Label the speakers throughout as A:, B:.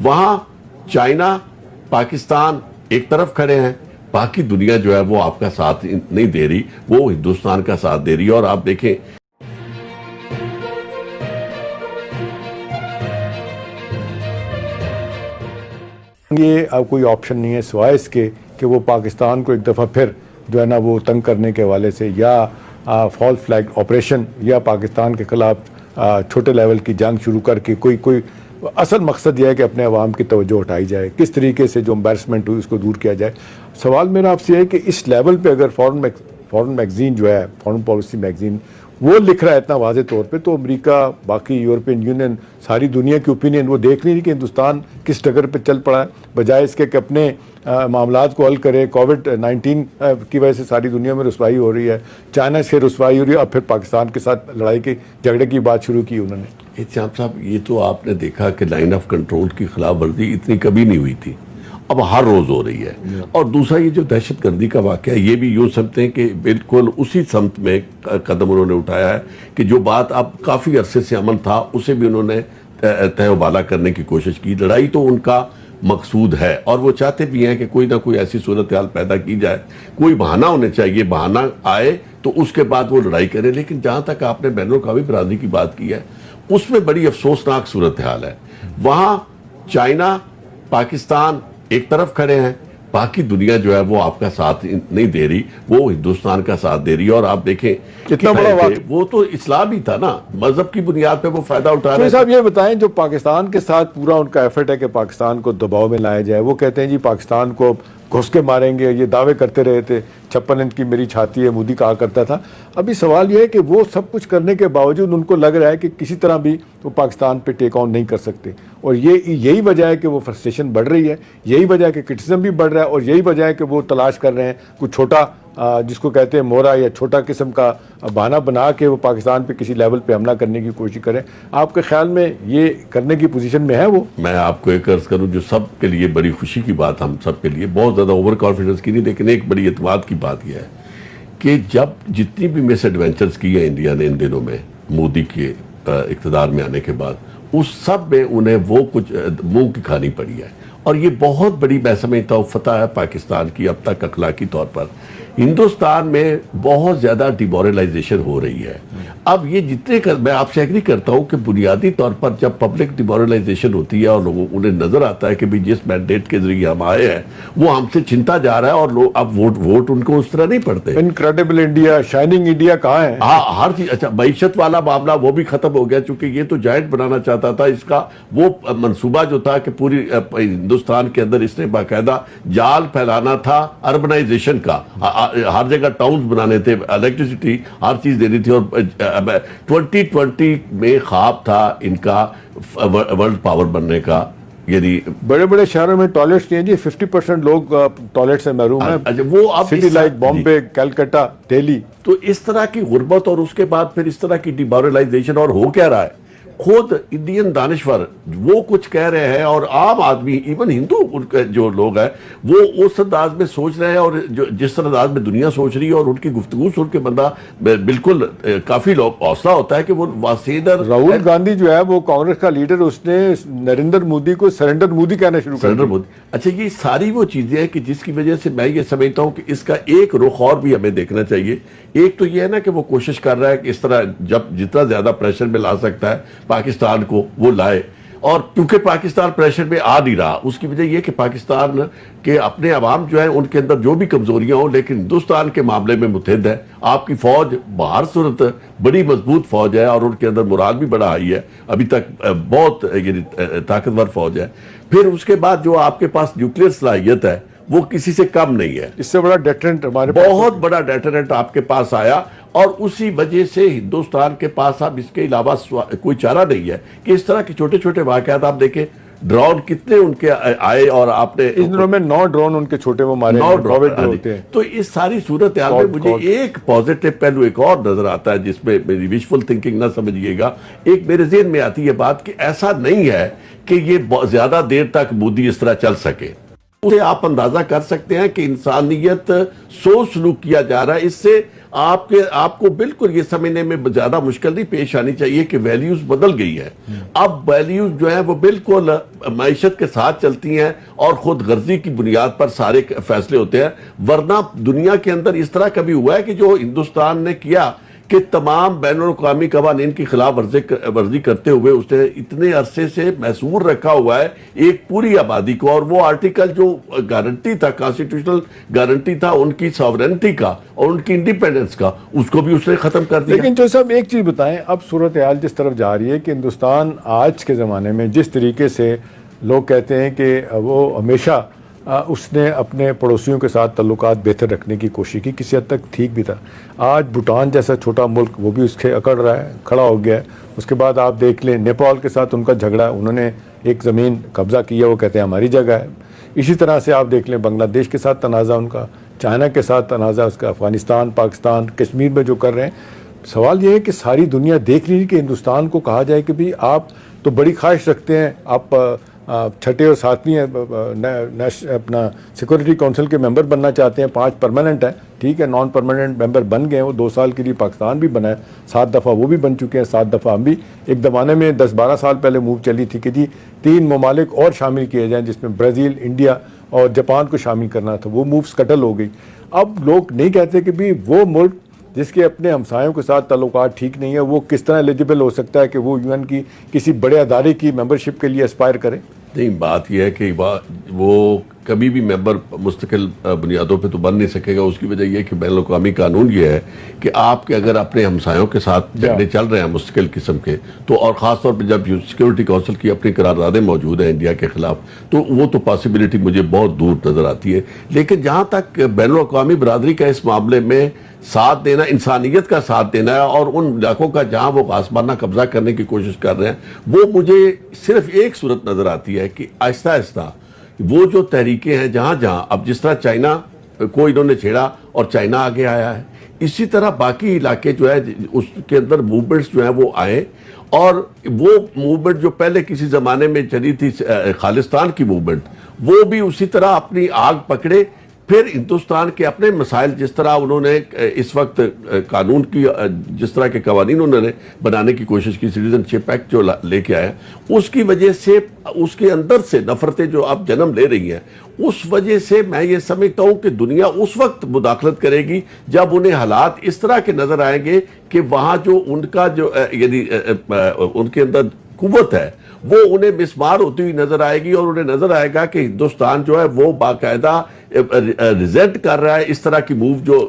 A: वहां चाइना पाकिस्तान एक तरफ खड़े हैं, बाकी दुनिया जो है वो आपका साथ नहीं दे रही, वो हिंदुस्तान का साथ दे रही है। और आप देखें
B: ये अब कोई ऑप्शन नहीं है सिवाय इसके कि वो पाकिस्तान को एक दफ़ा फिर जो है ना वो तंग करने के हवाले से या फॉल्स फ्लैग ऑपरेशन या पाकिस्तान के खिलाफ छोटे लेवल की जंग शुरू करके कोई असल मकसद यह है कि अपने अवाम की तवज्जो उठाई जाए, किस तरीके से जो एम्बैरसमेंट हुई उसको दूर किया जाए। सवाल मेरा आपसे है कि इस लेवल पे अगर फॉरेन मैगजीन जो है, फॉरेन पॉलिसी मैगजीन, वो लिख रहा है इतना वाज़े तौर पे, तो अमेरिका, बाकी यूरोपियन यूनियन, सारी दुनिया की ओपिनियन वो देख नहीं रही कि हिंदुस्तान किस डगर पे चल पड़ा है, बजाय इसके कि अपने मामलात को हल करे। कोविड-19 की वजह से सारी दुनिया में रुसवाई हो रही है, चाइना से रुसवाई हो रही है, अब फिर पाकिस्तान के साथ लड़ाई के झगड़े की बात शुरू की उन्होंने।
A: एहतियाम साहब, ये तो आपने देखा कि लाइन ऑफ कंट्रोल की खिलाफ वर्जी इतनी कभी नहीं हुई थी, अब हर रोज हो रही है। और दूसरा ये जो दहशतगर्दी का वाक़या है, ये भी यूँ समझते हैं कि बिल्कुल उसी समत में कदम उन्होंने उठाया है कि जो बात अब काफ़ी अरसे से अमल था उसे भी उन्होंने तहबाला करने की कोशिश की। लड़ाई तो उनका मकसूद है और वो चाहते भी हैं कि कोई ना कोई ऐसी सूरत हाल पैदा की जाए, कोई बहाना होना चाहिए, बहाना आए तो उसके बाद वो लड़ाई करें। लेकिन जहाँ तक आपने बैनुल अक़वामी बरादरी की बात की है, उसमें बड़ी अफसोसनाक सूरत हाल है। वहाँ चाइना पाकिस्तान एक तरफ खड़े हैं, बाकी दुनिया जो है वो आपका साथ नहीं दे रही, वो हिंदुस्तान का साथ दे रही है। और आप देखें
B: कितना बड़ा
A: वो तो इस्लाम ही था ना, मजहब की बुनियाद पे वो फायदा उठा रहे हैं।
B: साहब ये बताएं, जो पाकिस्तान के साथ पूरा उनका एफर्ट है कि पाकिस्तान को दबाव में लाया जाए, वो कहते हैं जी पाकिस्तान को घुस के मारेंगे, ये दावे करते रहे थे, 56 इंच की मेरी छाती है मोदी कहा करता था। अभी सवाल ये है कि वो सब कुछ करने के बावजूद उनको लग रहा है कि किसी तरह भी वो पाकिस्तान पे टेक ऑन नहीं कर सकते, और यही वजह है कि वो फ्रस्ट्रेशन बढ़ रही है, यही वजह है कि क्रिटिसिज्म भी बढ़ रहा है, और यही वजह है कि वो तलाश कर रहे हैं कुछ छोटा जिसको कहते हैं मोहरा या छोटा किस्म का बहाना बना के वो पाकिस्तान पे किसी लेवल पे हमला करने की कोशिश करें। आपके ख्याल में ये करने की पोजीशन में है वो?
A: मैं आपको एक अर्ज करूं, जो सब के लिए बड़ी खुशी की बात, हम सब के लिए बहुत ज़्यादा ओवर कॉन्फिडेंस की नहीं, लेकिन एक बड़ी एतमाद की बात यह है कि जब जितनी भी मिस एडवेंचर्स की है इंडिया ने इन दिनों में मोदी के इक़्तिदार में आने के बाद, उस सब में उन्हें वो कुछ मुंह की खानी पड़ी है। और ये बहुत बड़ी मैं समझता हूँ फतह है पाकिस्तान की अब तक अखलाकी तौर पर। हिंदुस्तान में बहुत ज़्यादा डिमोरलाइजेशन हो रही है। अब ये मैं आपसे एग्री करता हूँ कि बुनियादी तौर पर जब पब्लिक डिमोरलाइजेशन होती है और लोगों उन्हें नजर आता है कि भाई जिस मैंडेट के जरिए हम आए हैं वो हमसे छिनता जा रहा है, और लोग अब वोट उनको उस तरह नहीं पड़ते।
B: इनक्रेडिबल इंडिया, शाइनिंग इंडिया कहाँ है?
A: हाँ, हर चीज। अच्छा, मईशत वाला मामला वो भी खत्म हो गया, चूंकि ये तो जायंट बनाना चाहता था। इसका वो मंसूबा जो था कि पूरी हिंदुस्तान के अंदर इसने बाकायदा जाल फैलाना था अर्बनाइजेशन का, हर जगह टाउन्स बनाने थे, इलेक्ट्रिसिटी हर चीज देनी थी। और 2020 में ख्वाब था इनका वर्ल्ड पावर बनने का। यानी
B: बड़े बड़े शहरों में टॉयलेट्स नहीं है जी, 50% लोग टॉयलेट से महरूम हैं।
A: अच्छा, वो अब
B: सिटी लाइक बॉम्बे, कलकत्ता, दिल्ली।
A: तो इस तरह की गुर्बत और उसके बाद फिर इस तरह की डिमोरलाइजेशन, और हो क्या रहा है, खुद इंडियन दानिश्वर वो कुछ कह रहे हैं और आम आदमी, इवन हिंदू जो लोग हैं वो उस अंदाज में सोच रहे हैं, और जो जिस अंदाज में दुनिया सोच रही है और उनकी गुफ्तगू सुन के बंदा बिल्कुल काफी लोग हौसला होता है कि वो वासेदर।
B: राहुल गांधी जो है वो कांग्रेस का लीडर, उसने नरेंद्र मोदी को सरेंडर मोदी कहना शुरू कर दिया।
A: अच्छा, ये सारी वो चीजें हैं कि जिसकी वजह से मैं ये समझता हूँ कि इसका एक रुख और भी हमें देखना चाहिए। एक तो ये है ना कि वो कोशिश कर रहा है कि इस तरह जब जितना ज्यादा प्रेशर में ला सकता है पाकिस्तान को वो लाए, और क्योंकि पाकिस्तान प्रेशर में आ नहीं रहा, उसकी वजह यह कि पाकिस्तान के अपने अवाम जो है उनके अंदर जो भी कमजोरियां हो, लेकिन हिंदुस्तान के मामले में मुतहद है। आपकी फौज बाहर सूरत बड़ी मजबूत फौज है और उनके अंदर मुराल भी बड़ा हाई है, अभी तक बहुत ताकतवर फौज है। फिर उसके बाद जो आपके पास न्यूक्लियर सलाहियत है वो किसी से कम नहीं है।
B: इससे बड़ा डेटरेंट हमारे
A: बहुत बड़ा डेटरेंट आपके पास आया, और उसी वजह से हिंदुस्तान के पास अब इसके अलावा कोई चारा नहीं है कि इस तरह के छोटे छोटे वाकयात आप देखें। ड्रोन कितने उनके आए, और आपने
B: इस दिनों में 9 ड्रोन उनके छोटे वो मारे,
A: 9 ड्रोन होते हैं। तो इस सारी सूरत हाल में मुझे एक पॉजिटिव पहलू एक और नजर आता है, जिसमें मेरी विजुअल थिंकिंग ना समझिएगा। एक मेरे ज़हन में आती है बात कि ऐसा नहीं है कि ये ज्यादा देर तक मोदी इस तरह चल सके। उसे आप अंदाजा कर सकते हैं कि इंसानियत सोच सलूक किया जा रहा है। इससे आपको बिल्कुल ये समझने में ज्यादा मुश्किल नहीं पेश आनी चाहिए कि वैल्यूज बदल गई है। अब वैल्यूज जो है वो बिल्कुल मईशत के साथ चलती हैं और खुद गर्जी की बुनियाद पर सारे फैसले होते हैं। वरना दुनिया के अंदर इस तरह कभी हुआ है कि जो हिंदुस्तान ने किया कि तमाम बैनुल-अक़वामी कवानीन की खिलाफ वर्जी करते हुए उसने इतने अरसे से महसूर रखा हुआ है एक पूरी आबादी को, और वो आर्टिकल जो गारंटी था, कॉन्स्टिट्यूशनल गारंटी था उनकी सॉवरेनिटी का और उनकी इंडिपेंडेंस का, उसको भी उसने खत्म कर दिया।
B: लेकिन जो साहब एक चीज बताएं, अब सूरत हाल जिस तरफ जा रही है कि हिंदुस्तान आज के ज़माने में जिस तरीके से लोग कहते हैं कि वो हमेशा उसने अपने पड़ोसियों के साथ ताल्लुकात बेहतर रखने की कोशिश की, किसी हद तक ठीक भी था। आज भूटान जैसा छोटा मुल्क वो भी उसके अकड़ रहा है, खड़ा हो गया है। उसके बाद आप देख लें नेपाल के साथ उनका झगड़ा, उन्होंने एक ज़मीन कब्जा किया, वो कहते हैं हमारी जगह है। इसी तरह से आप देख लें बांग्लादेश के साथ तनाज़ा उनका, चाइना के साथ तनाज़ा उसका, अफ़गानिस्तान, पाकिस्तान, कश्मीर में जो कर रहे हैं। सवाल ये है कि सारी दुनिया देख रही है कि हिंदुस्तान को कहा जाए कि भाई आप तो बड़ी ख्वाहिश रखते हैं, आप छठे और सातवीं अपना सिक्योरिटी काउंसिल के मेंबर बनना चाहते हैं, 5 परमानेंट हैं, ठीक है, नॉन परमानेंट मेंबर बन गए हैं, वो 2 साल के लिए पाकिस्तान भी बना है, 7 दफ़ा वो भी बन चुके हैं, 7 दफ़ा हम भी। एक ज़माने में 10-12 साल पहले मूव चली थी कि जी 3 ममालिक और शामिल किए जाएँ, जिसमें ब्राज़ील, इंडिया और जापान को शामिल करना था। वो मूव स्कटल हो गई। अब लोग नहीं कहते कि भाई वो मुल्क जिसके अपने हमसायों के साथ ताल्लुकात ठीक नहीं है वो किस तरह एलिजिबल हो सकता है कि वो यूएन की किसी बड़े अदारे की मेंबरशिप के लिए एस्पायर करे।
A: नहीं, बात यह है कि वो कभी भी मेंबर मुस्तकिल बुनियादों पे तो बन नहीं सकेगा। उसकी वजह यह है कि बैनुल-अक़वामी कानून ये है कि आपके अगर अपने हमसायों के साथ झगड़े चल रहे हैं मुस्तकिल किस्म के, तो और ख़ास तौर पे जब सिक्योरिटी काउंसिल की अपनी करारदादें मौजूद हैं इंडिया के खिलाफ, तो वो तो पॉसिबिलिटी मुझे बहुत दूर नज़र आती है। लेकिन जहाँ तक बैनुल-अक़वामी बरादरी का इस मामले में साथ देना, इंसानियत का साथ देना है और उन इलाकों का जहाँ वो गासबाना कब्जा करने की कोशिश कर रहे हैं, वो मुझे सिर्फ एक सूरत नज़र आती है कि आहिस्ता आहिस्ता वो जो तहरीकें हैं जहाँ जहाँ, अब जिस तरह चाइना को इन्होंने छेड़ा और चाइना आगे आया है, इसी तरह बाकी इलाके जो है उसके अंदर मूवमेंट्स जो है वो आए, और वो मूवमेंट जो पहले किसी ज़माने में चली थी खालिस्तान की मूवमेंट, वो भी उसी तरह अपनी आग पकड़े। फिर हिंदुस्तान के अपने मसाइल, जिस तरह उन्होंने इस वक्त कानून की जिस तरह के कवानीन उन्होंने बनाने की कोशिश की, सिटीजनशिप एक्ट जो लेके आया, उसकी वजह से उसके अंदर से नफरतें जो अब जन्म ले रही हैं, उस वजह से मैं ये समझता हूँ कि दुनिया उस वक्त मुदाखलत करेगी जब उन्हें हालात इस तरह के नजर आएंगे कि वहाँ जो उनका जो यानी उनके अंदर कुव्वत है वो उन्हें मिसमार होती हुई नजर आएगी, और उन्हें नजर आएगा कि हिंदुस्तान जो है वो बाकायदा रिजेंट कर रहा है इस तरह की मूव जो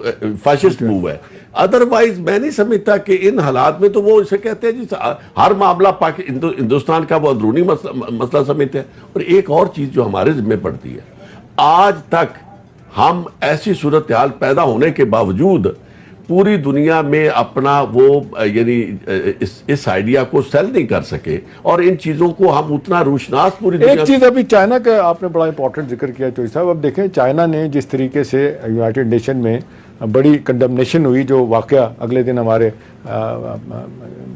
A: फाशिस्ट मूव है। अदरवाइज मैं नहीं समझता कि इन हालात में तो वो इसे कहते हैं जी हर मामला हिंदुस्तान का वो अंदरूनी मसला समझते हैं। और एक और चीज जो हमारे जिम्मे पड़ती है, आज तक हम ऐसी सूरत हाल पैदा होने के बावजूद पूरी दुनिया में अपना वो यानी इस आइडिया को सेल नहीं कर सके, और इन चीजों को हम उतना रूशनास पूरी दुनिया।
B: एक चीज अभी चाइना का आपने बड़ा इंपॉर्टेंट जिक्र किया चौधरी साहब। अब देखें चाइना ने जिस तरीके से यूनाइटेड नेशन में बड़ी कंडमनेशन हुई, जो वाकया अगले दिन हमारे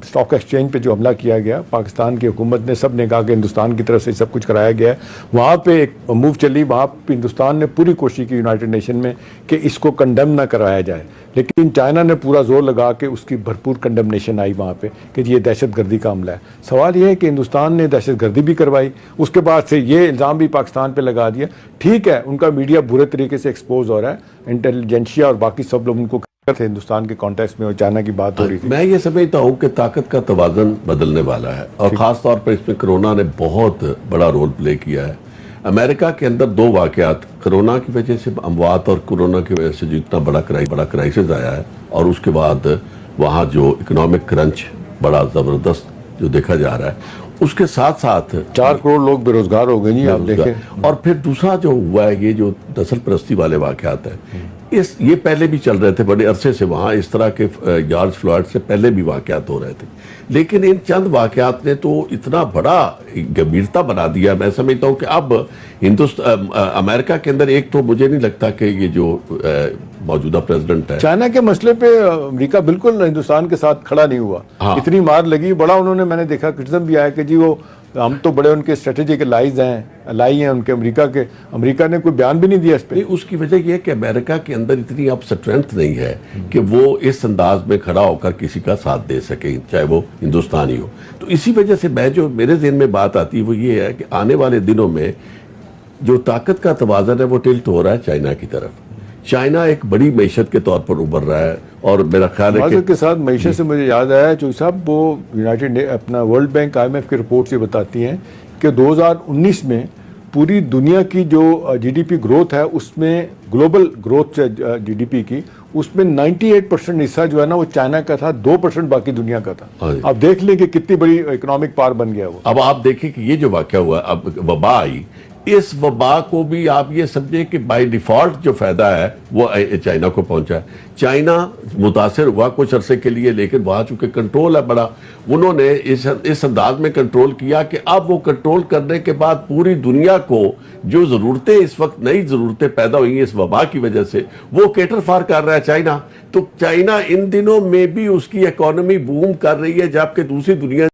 B: स्टॉक एक्सचेंज पे जो हमला किया गया, पाकिस्तान की हुकूमत ने, सब ने कहा कि हिंदुस्तान की तरफ से सब कुछ कराया गया है, वहाँ पे एक मूव चली, वहाँ पे हिंदुस्तान ने पूरी कोशिश की यूनाइटेड नेशन में कि इसको कंडेम ना कराया जाए, लेकिन चाइना ने पूरा जोर लगा के उसकी भरपूर कंडमनेशन आई वहाँ पे कि ये दहशतगर्दी का हमला है। सवाल ये है कि हिंदुस्तान ने दहशतगर्दी भी करवाई, उसके बाद से ये इल्ज़ाम भी पाकिस्तान पे लगा दिया। ठीक है, उनका मीडिया बुरे तरीके से एक्सपोज हो रहा है, इंटेलिजेंशिया और बाकी सब लोग उनको थे हिंदुस्तान के कॉन्टेक्स्ट में, और चाइना की बात हो रही थी।
A: मैं ये समझता हूँ कि ताकत का तवाज़ुन बदलने वाला है, और ख़ास तौर पर इसमें कोरोना ने बहुत बड़ा रोल प्ले किया है। अमेरिका के अंदर 2 वाक़यात, कोरोना की वजह से अमवात और कोरोना की वजह से जो इतना बड़ा क्राइसिस आया है, और उसके बाद वहाँ जो इकोनॉमिक क्रंच बड़ा ज़बरदस्त जो देखा जा रहा है, उसके साथ साथ
B: 4 करोड़ लोग बेरोजगार हो गए, नहीं आप देखें।
A: और फिर दूसरा जो हुआ है, ये जो नस्ल परस्ती वाले वाक़यात हैं, ये पहले भी चल रहे थे बड़े अरसे से, वहाँ इस तरह के जॉर्ज फ्लॉयड से पहले भी वाक़यात हो रहे थे, लेकिन इन चंद वाक़यात ने तो इतना बड़ा गंभीरता बना दिया। मैं समझता हूँ कि अब अमेरिका के अंदर, एक तो मुझे नहीं लगता कि ये जो मौजूदा प्रेसिडेंट है,
B: चाइना के मसले पे अमेरिका बिल्कुल हिंदुस्तान के साथ खड़ा नहीं हुआ।
A: हाँ।
B: इतनी मार लगी, बड़ा उन्होंने, मैंने देखा क्रिटिसिज्म भी आया कि जी वो हम तो बड़े उनके स्ट्रेटेजिक लाई हैं उनके अमेरिका ने कोई बयान भी नहीं दिया इस पर।
A: नहीं, उसकी वजह यह है कि अमेरिका के अंदर इतनी अब स्ट्रेंथ नहीं है कि वो इस अंदाज में खड़ा होकर किसी का साथ दे सके, चाहे वो हिंदुस्तानी हो। तो इसी वजह से जो मेरे ज़हन में बात आती है वो ये है कि आने वाले दिनों में जो ताकत का तवाज़न है वो टिल्ट हो रहा है चाइना की तरफ। चाइना एक बड़ी मैशत के तौर पर उभर रहा है, और मेरा ख्याल है कि
B: के साथ मैशत से मुझे याद आया जो साहब, वो अपना वर्ल्ड बैंक IMF की रिपोर्ट से बताती हैं कि 2019 में पूरी दुनिया की जो GDP ग्रोथ है उसमें, ग्लोबल ग्रोथ GDP की, उसमें 98% हिस्सा जो है ना वो चाइना का था, 2% बाकी दुनिया का था। अब देख लें कि कितनी बड़ी इकोनॉमिक पावर बन गया वो।
A: अब आप देखें कि ये जो वाक़या हुआ, अब वबा आई, इस वबा को भी आप ये समझे कि बाय डिफॉल्ट जो फायदा है वो चाइना को पहुंचा है। चाइना मुतासर हुआ कुछ अरसे के लिए, लेकिन वहां चूंकि कंट्रोल है बड़ा, उन्होंने इस अंदाज में कंट्रोल किया कि अब वो कंट्रोल करने के बाद पूरी दुनिया को जो जरूरतें इस वक्त नई जरूरतें पैदा हुई हैं इस वबा की वजह से, वो केटर फार कर रहा है चाइना। तो चाइना इन दिनों में भी उसकी इकोनॉमी बूम कर रही है, जबकि दूसरी दुनिया